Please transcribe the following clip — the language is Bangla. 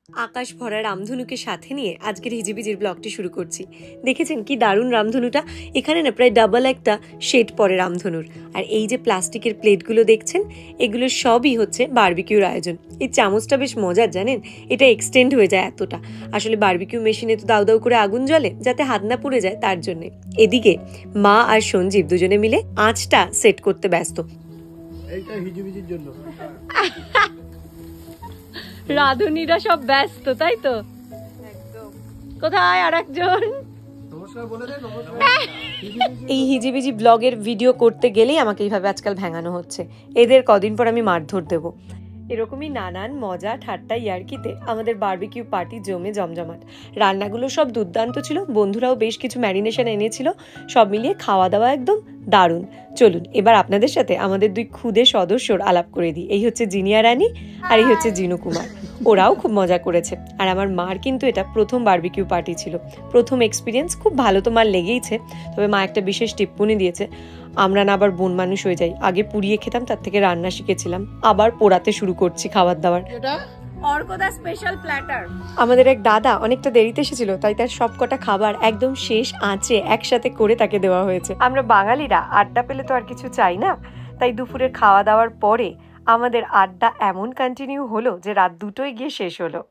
আকাশ ভরা রামধনুকে সাথে নিয়ে আজকের হিজিবিজির ব্লগটি শুরু করছি। দেখেছেন কি দারুণ রামধনুটা? এখানে না প্রায় ডাবল একটা শেড পড়ে রামধনুর। আর এই যে প্লাস্টিকের প্লেটগুলো দেখছেন, এগুলো সবই হচ্ছে বারবিকিউর আয়োজন। এই চামচটা বেশ মজার, জানেন? এটা এক্সটেন্ড হয়ে যায় এতটা। আসলে বারবিকিউ মেশিনে তো দাউ দাউ করে আগুন জ্বলে, যাতে হাত না পুড়ে যায় তার জন্যে। এদিকে মা আর সঞ্জীব দুজনে মিলে আঁচটা সেট করতে ব্যস্ত। এইটা হিজিবিজির জন্য। রাধুনীরা সব ব্যস্ত, তাই তো? কোথায় আর একজন? এই হিজিবিজি ব্লগের ভিডিও করতে গেলেই আমাকে এইভাবে আজকাল ভেঙানো হচ্ছে। এদের কদিন পর আমি মারধর দেবো। এরকমই নানান মজা ঠাট্টা ইয়ার্কিতে আমাদের বারবিকিউ পার্টি জমে জমজমাট। রান্নাগুলো সব দুর্দান্ত ছিল, বন্ধুরাও বেশ কিছু ম্যারিনেশন এনেছিল। সব মিলিয়ে খাওয়া দাওয়া একদম দারুণ। চলুন এবার আপনাদের সাথে আমাদের দুই খুদে সদস্যর আলাপ করে দিই। এই হচ্ছে জিনিয়া রানী আর এই হচ্ছে জিনু কুমার। ওরাও খুব মজা করেছে। আর আমার মার কিন্তু এটা প্রথম বারবিকিউ পার্টি ছিল, প্রথম এক্সপিরিয়েন্স। খুব ভালো তো মার লেগেইছে, তবে মা একটা বিশেষ টিপ্পনি দিয়েছে, আমরা না আবার বোন মানুষ হয়ে যাই। আগে পুড়িয়ে খেতাম, তার থেকে রান্না শিখেছিলাম, আবার পোড়াতে শুরু করছি খাবার দাবার। অর্কদা স্পেশাল প্ল্যাটার। আমাদের এক দাদা অনেকটা দেরিতে এসেছিল, তাই তার সবকটা খাবার একদম শেষ আঁচে একসাথে করে তাকে দেওয়া হয়েছে। আমরা বাঙালিরা আড্ডা পেলে তো আর কিছু চাই না, তাই দুপুরের খাওয়া দাওয়ার পরে আমাদের আড্ডা এমন কন্টিনিউ হলো যে রাত 2টোয় গিয়ে শেষ হলো।